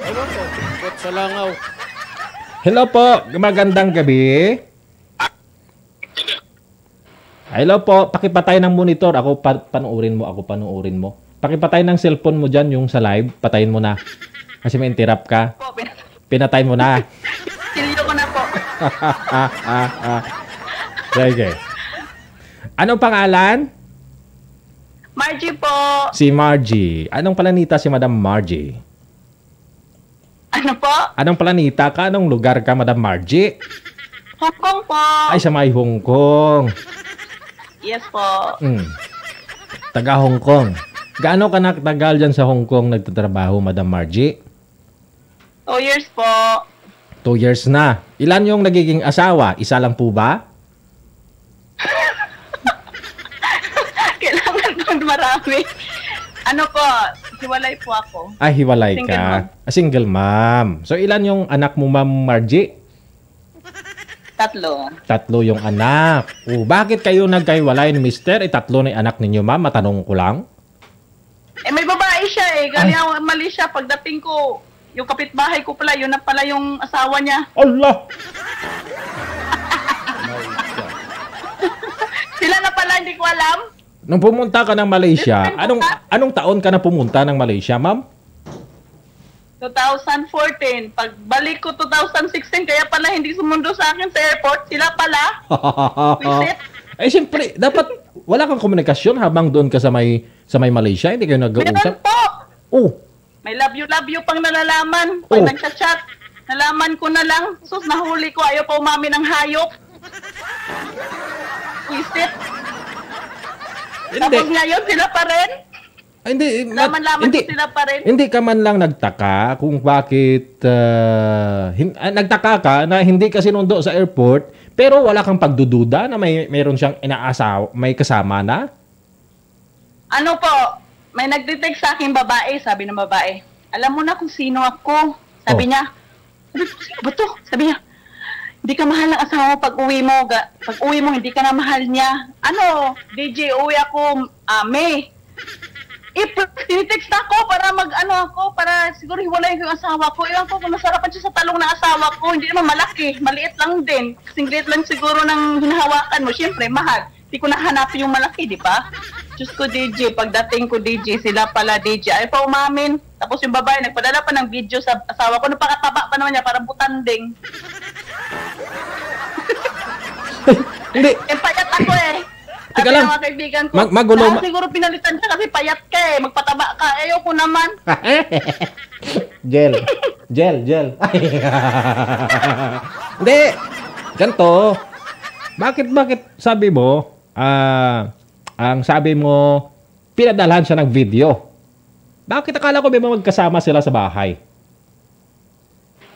Ewan ko, ikot sa langaw. Hello po, magandang gabi. Hello po, pakipatay ng monitor. Ako panuurin mo. Pakipatay ng cellphone mo dyan, yung sa live. Patayin mo na. Kasi may interrupt ka. Pinatay mo na. Sinilo ko na po. Sige. Anong pangalan? Margie po. Si Margie. Anong planeta si Madam Margie? Ano po? Anong planeta ka? Anong lugar ka, Madam Margie? Hong Kong po. Ay, sa may Hong Kong. Yes po. Taga Hong Kong. Gaano ka nagtagal dyan sa Hong Kong nagtatrabaho, Madam Margie? 2 years po. 2 years na. Ilan yung nagiging asawa? Isa lang po ba? Kailangan ko marami. Ano po, hiwalay po ako. Ay, hiwalay Single ka. mom. Single mom. So, ilan yung anak mo, Ma'am Margie? 3. 3 yung anak. Bakit kayo nagkaiwalay ni Mister? 3 na yung anak ninyo, ma'am. Matanong ko lang. May babae siya Galing mali siya. Pagdating ko, yung kapitbahay ko pala, yun na pala yung asawa niya. Allah! Sila na pala, hindi ko alam. Nung pumunta ka ng Malaysia, anong taon ka na pumunta ng Malaysia, ma'am? 2014. Pagbalik ko 2016, kaya pala hindi sumundo sa akin sa airport. Sila pala. Visit. Siyempre, dapat wala kang komunikasyon habang doon ka sa may Malaysia. Hindi kayo nag-uusap. Meron po. May love you pang nalalaman. Pag nagchat-chat, nalaman ko na lang. Sus, nahuli ko. Ayaw pa umamin ng hayop. Visit. Tapos ngayon, sila pa rin. Hindi, Laman-laman ko sila pa rin. Hindi ka man lang nagtaka kung bakit nagtaka ka na hindi ka sinundo sa airport pero wala kang pagdududa na mayroon siyang inaasaw, may kasama na? Ano po, may nagdetect sa akin babae, sabi ng babae. Alam mo na kung sino ako. Sabi niya, sino ba to? Sabi niya, hindi ka mahal ng asawa mo pag uwi mo. Pag uwi mo, hindi ka na mahal niya. Ano, DJ, uwi ako, May. Tinitext ako para para siguro hiwalay ko yung asawa ko. Iwan ko kung nasarapan siya sa talong ng asawa ko. Hindi naman malaki, maliit lang din. Kasing liit lang siguro ng hinahawakan mo. Siyempre, mahal. Hindi ko nahanapin yung malaki, di ba? Diyos ko, DJ. Pagdating ko, DJ, sila pala, DJ. Ay pa umamin. Tapos yung babae, nagpadala pa ng video sa asawa ko. Napakataba pa naman niya, parang butanding. Hindi. Payat ako Teka lang. Mga kaibigan ko, Magulo. siguro pinalitan siya kasi payat ka magpataba ka. Ayoko naman. Gel. Hindi. Ganto. Bakit sabi mo, ang sabi mo, pinadalhan siya ng video. Bakit akala ko may magkasama sila sa bahay?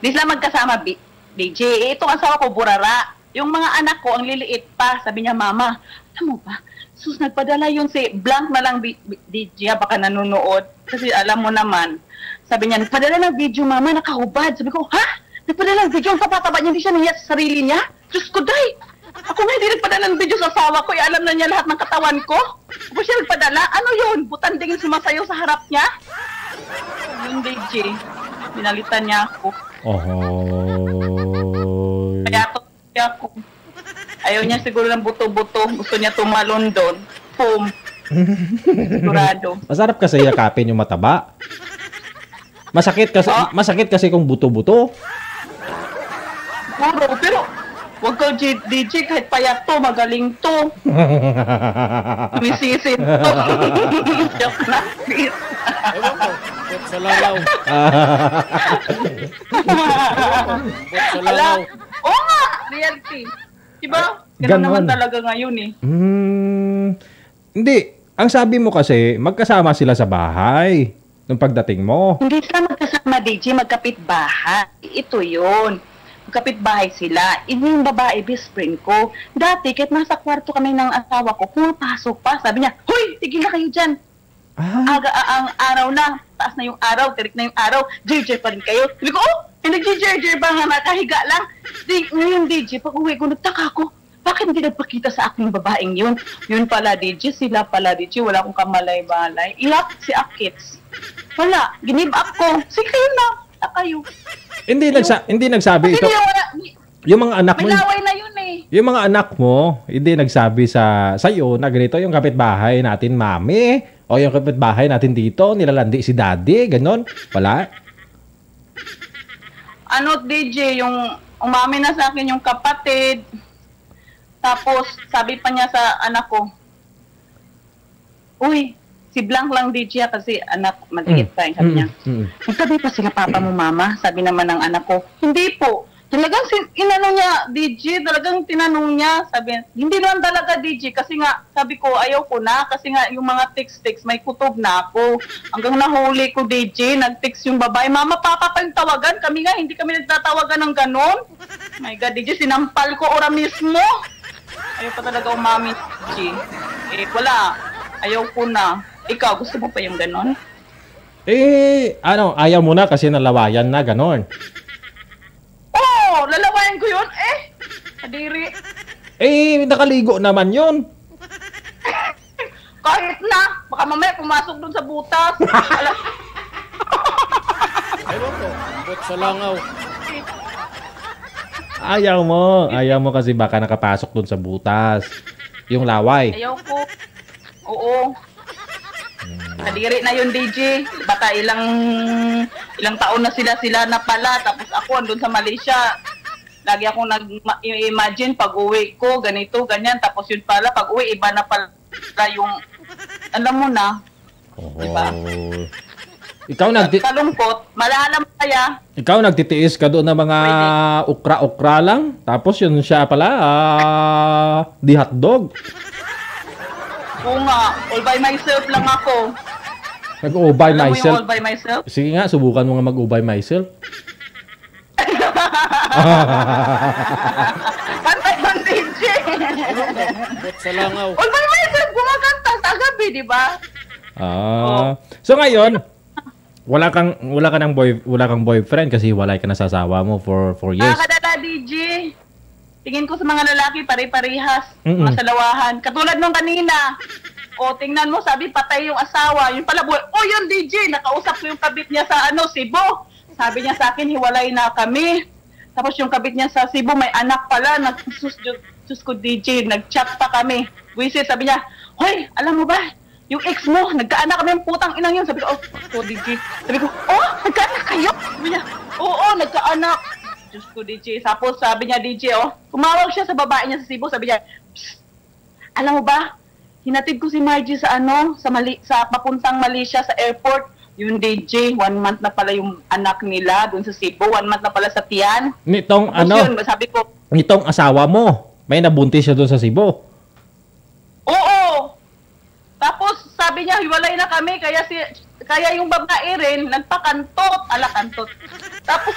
Di sila magkasama, DJ. Itong asawa ko, burara. Yung mga anak ko, ang liliit pa. Sabi niya, Mama, alam mo ba? Sus, nagpadala yun si blank na lang, DJ, baka nanonood. Kasi alam mo naman. Sabi niya, nagpadala ng video, Mama, nakahubad. Sabi ko, ha? Nagpadala ng video? Ang kapataba niya, hindi siya nahiya sa sarili niya? Diyos ko, day! Ako nga hindi nagpadala ng video sa asawa ko. Alam na niya lahat ng katawan ko. Ako siya nagpadala. Ano yun? Butanding sumasayo sa harap niya? Yun, DJ. Pinalitan niya ako. Kaya ako. Ayaw niya siguro ng buto-buto. Gusto niya tumalon doon. Boom. Sigurado. Masarap kasi yakapin yung mataba. Masakit kasi kung buto-buto. Pero wag ka DJ, kahit payat to, magaling to. Misisid to. Joke na. Ewan ko, ikot sa langaw. Ikot sa langaw. Oo nga, reality. Diba? Ganun naman talaga ngayon Hindi. Ang sabi mo kasi, magkasama sila sa bahay nung pagdating mo. Hindi sila magkasama, DJ, magkapit-bahay. Ito yun. Magkapit-bahay sila. Yung babae, best friend ko. Dati, kahit nasa kwarto kami ng asawa ko, pumapasok pa. Sabi niya, Hoy, tigil na kayo dyan. Aga ang araw na. Taas na yung araw, tirik na yung araw. JJ pa rin kayo. Sabi ko, nag-JJ ba nga nakahiga lang? Ngayon, DJ, pag uwi ko, nagtaka ko. Bakit hindi nagpakita sa akin yung babaeng yun? Yun pala, DJ, sila pala, DJ. Wala akong kamalay-balay. Ilap si Akits. Wala, ginib up ko. Sige na, na kayo. Hindi nagsabi Kasi ito. Yung mga anak mo, may laway na yun eh. yung mga anak mo, hindi nagsabi sa iyo na ganito yung kapitbahay natin, mami, o yung kapitbahay natin dito, nilalandi si daddy, ganon. Wala. Ano, DJ, yung umami na sa akin yung kapatid. Tapos, sabi pa niya sa anak ko, uy, si Blanc lang DJ kasi anak, maliit pa. Sabi niya, magtabi pa sila papa mo, mama? Sabi naman ng anak ko, hindi po. Talagang inano niya, DJ, talagang tinanong niya. Sabi, hindi naman talaga DJ kasi nga, sabi ko, ayaw ko na kasi nga yung mga text-text, may kutob na ako. Hanggang nahuli ko, DJ, nag-text yung babae, mama, papa pa yung tawagan. Kami nga, hindi kami nagtatawagan ng ganon. My God, DJ, sinampal ko ora mismo. Ayaw pa talaga umami, DJ. Eh, wala. Ayaw ko na. Ikaw, gusto mo pa yung ganon? Ayaw mo na kasi nalawayan na, ganon. Oo, lalawayan ko yun. Kadiri. Nakaligo naman yun. Kahit na, baka mamaya pumasok dun sa butas. Ewan ko, but sa langaw. Ayaw mo kasi baka nakapasok dun sa butas. Yung laway. Ayaw ko. Oo. Kadiri na yun, DJ. Baka ilang taon na sila na pala. Tapos ako, andun sa Malaysia. Lagi akong nag-imagine pag uwi ko, ganito, ganyan. Tapos yun pala, pag uwi, iba na pala yung, alam mo na. Diba? Ikaw kalungkot, malalam kaya. Ikaw nagtitiis ka doon ng mga ukra-ukra lang. Tapos yun siya pala, di hotdog. Oo nga, all by myself lang ako. Mag-ubay Alam mo yung myself. all by myself? Sige nga, subukan mo nga mag-ubay myself. Kantay bang DJ? But sa langaw. All by myself, gumakanta sa gabi, di ba? So ngayon, wala kang boyfriend kasi walay ka na sa asawa mo for 4 years. Nakakadala, DJ. Tingin ko sa mga lalaki, pare-parehas. Mga salawahan. Katulad nung kanina. O, tingnan mo, sabi, patay yung asawa. Yung pala, yun, DJ. Nakausap ko yung kabit niya sa Cebu. Sabi niya sa akin, hiwalay na kami. Tapos yung kabit niya sa Cebu, may anak pala. Sus ko, DJ. Nag-chat pa kami. Wisit, sabi niya, hoy, alam mo ba? Yung ex mo, nagkaanak kami yung putang inang yun. Sabi ko, DJ. Sabi ko, nagkaanak kayo? Sabi niya, oo, nagkaanak. Diyos ko, DJ. Tapos sabi niya, DJ, tumawag siya sa babae niya sa Cebu. Sabi niya, alam mo ba, hinatid ko si Margie sa sa papuntang Malaysia sa airport. Yung DJ, 1 month na pala yung anak nila doon sa Cebu. 1 month na pala sa tiyan. Nitong Tapos yun, sabi ko, nitong asawa mo, may nabuntis siya doon sa Cebu. oo. Tapos sabi niya, hiwalay na kami, kaya yung babae rin, nagpakantot, kantot. Tapos,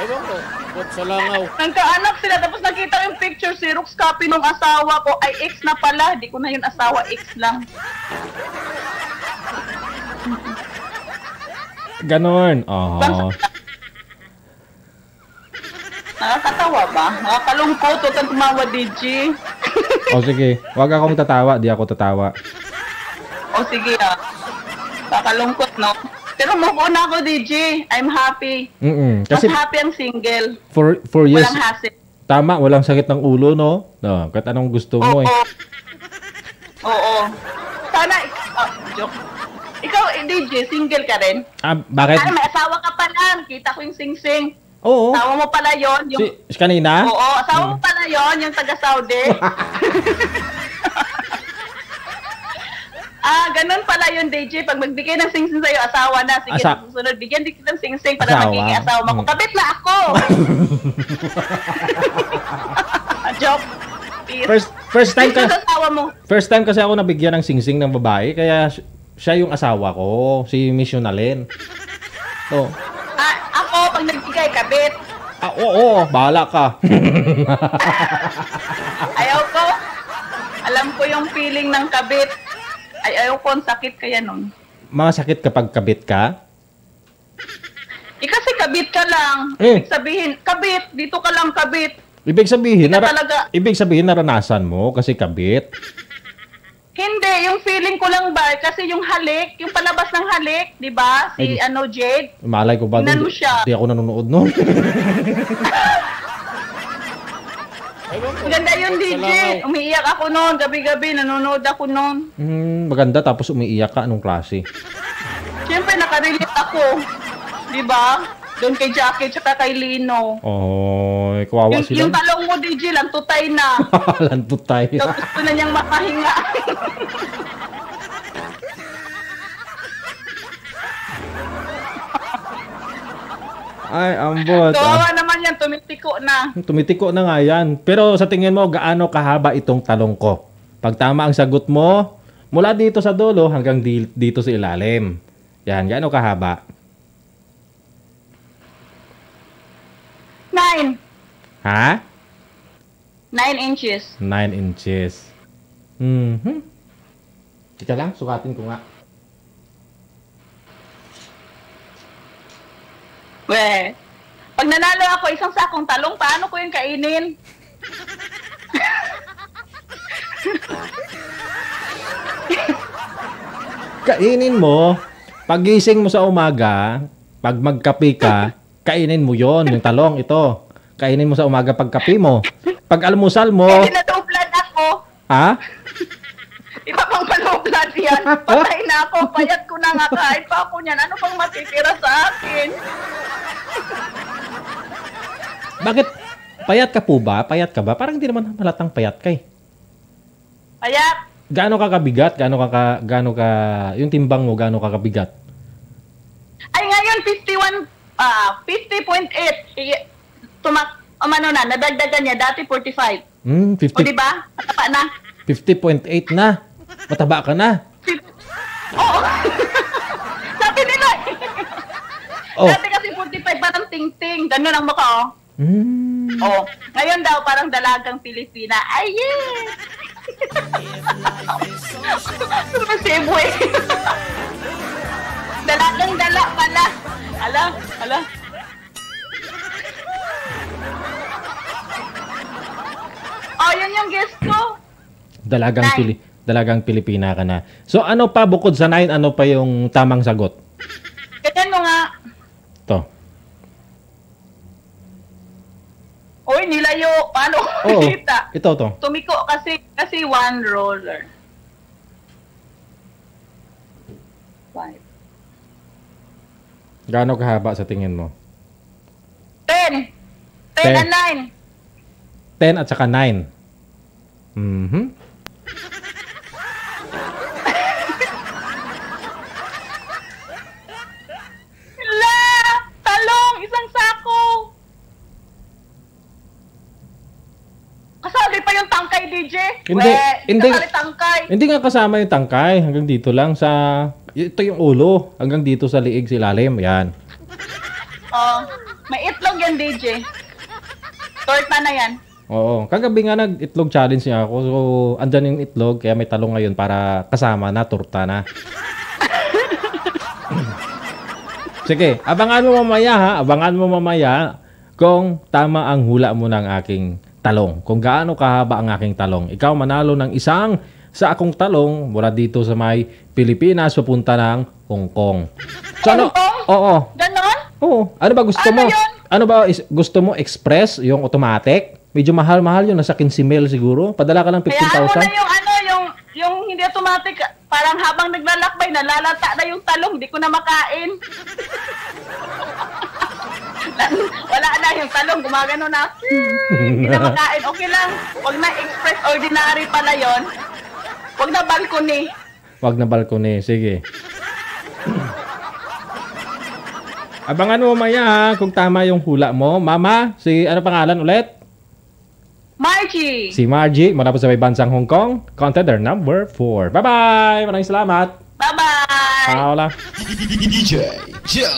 Ewan ko, but sa langaw. nagkaanak sila, tapos nakita ko yung picture, Xerox copy ng asawa ko, ay ex na pala, di ko na yun asawa, ex lang. Ganon. Nakakatawa ba? Nakakalungkot, huwag kang tumawa, DJ. Sige, wag akong tatawa, di ako tatawa. Sige Nakakalungkot, no? Pero move on ako, DJ. I'm happy. Kasi Mas happy ang single. for years, Walang hassle. tama, walang sakit ng ulo, no? Kahit anong gusto mo Oo. Sana, joke. Ikaw, DJ, single ka rin? Bakit? Ay, may asawa ka pa lang. Kita ko yung sing-sing. Oo. Asawa mo pala yon yung... Kanina? Oo, asawa mo pala yon yung taga-Saudi. Ganun pala yun, DJ. Pag magbigay ng sing-sing sa'yo, asawa na. Sige, susunod, bigyan din kita ng sing-sing para magiging asawa mo. Kabit na ako! Joke. First time asawa mo. First time kasi ako nabigyan ng sing-sing ng babae, kaya siya yung asawa ko, si Miss Yunalyn. Ako, pag nagbigay, kabit. Oo, bahala ka. Ayaw ko. Alam ko yung feeling ng kabit. Ayaw ko, ang sakit kaya nun. Masakit kapag kabit ka? Kasi kabit ka lang. Ibig sabihin, kabit. Dito ka lang kabit. Ibig sabihin, talaga. Ibig sabihin naranasan mo kasi kabit. Hindi, yung feeling ko lang ba, kasi yung halik, yung palabas ng halik, di ba? Si Ay, Jade. Malay ko ba? Tingnan mo siya. Hindi ako nanonood nun. Ewan ko. Ganda yun, Bot sa DJ. langaw. Umiiyak ako noon, gabi-gabi, nanonood ako noon. Maganda tapos umiiyak ka. Anong klase? Siyempre, nakarelate ako. Di ba? Doon kay Jackie, tsaka kay Lino. Oh, kawawa sila. Yung talong mo, DJ, lang tutay na. Lantot tayo. So, gusto na niyang makahinga. Ay, ambot. Kawawa naman yan, tumitiko na. Tumitiko na nga yan. Pero sa tingin mo, gaano kahaba itong talong ko? Pag tama ang sagot mo, mula dito sa dulo hanggang dito sa ilalim. Yan, gaano kahaba? 9. Ha? 9 inches. 9 inches. Tika lang, sukatin ko nga. We, pag nanalo ako isang sakong talong, paano ko yung kainin? Kainin mo, pagising mo sa umaga, pag magkape ka, kainin mo yon yung talong ito. Kainin mo sa umaga pagkape mo. Pag almusal mo, Eh, dinadoblan ako. ha? Iba pang paloblan yan. Patay na ako. Payat ko na nga. Kahit pa ako niyan. Ano pang matitira sa akin? Bakit? Payat ka po ba? Payat ka ba? Parang hindi naman halatang payat ka eh. Payat. Gaano ka kabigat? Gaano ka, yung timbang mo, gaano ka kabigat? Ay, ngayon, 50.8. Nadagdagan niya. Dati 45. O, 50, diba? Matapa na. 50.8 na. Mataba ka na. Oo. Sabi nila. Oh. Dati kasi 45, parang ting-ting. Ganun ang mukha, oh. Oh, ngayon daw parang dalagang Pilipina. Ay, yes! Cebu eh. Dalagang dala pala. Ala. Oh, yun yung guess ko. Dalagang Pilipina ka na. So ano pa bukod sa 9, ano pa yung tamang sagot? Ganyan mo nga. To. Uy, nilayo. Paano Oo. kita? Ito to. Tumiko kasi one roller. 5. Gaano kahaba sa tingin mo? 10. 10. 10 and 9. 10 at saka 9. La! Talong! Isang sako! Kasali pa yung tangkay, DJ? Hindi, hindi. Kasali tangkay. Hindi nga kasama yung tangkay. Hanggang dito lang sa... Ito yung ulo. Hanggang dito sa liig, sa ilalim. Yan. Oh, may itlog yan, DJ. Torta na yan. Oo. Kagabi nga nag-itlog challenge niya ako. So, andyan yung itlog. Kaya may talong ngayon para kasama na, turta na. Sige, abangan mo mamaya ha. Abangan mo mamaya kung tama ang hula mo ng aking talong. Kung gaano kahaba ang aking talong. Ikaw manalo ng isang sa akong talong mula dito sa may Pilipinas papunta ng Hong Kong. So, ano? Hong Kong? Oo. Ganon? Oo. Ano ba gusto mo? Ano yun? Ano ba gusto mo? Express? Yung automatic? Medyo mahal-mahal yun. Nasa 15,000 siguro. Padala ka ng Kaya mo na 15,000. yung yung hindi automatic, parang habang naglalakbay, nalalata na yung talong, di ko na makain. Wala na yung talong, gumagano na. Hindi na makain. Okay lang. Huwag na express ordinary pala yon. Huwag na balcony. Wag na balkone. Sige. Abangan mo mamaya ha, kung tama yung hula mo. Mama, si ano pangalan ulit? Margie! Si Margie, mula po sa may bansang Hong Kong. Contender number 4. Bye-bye! Maraming salamat. Bye-bye! Paola. DJ Joe.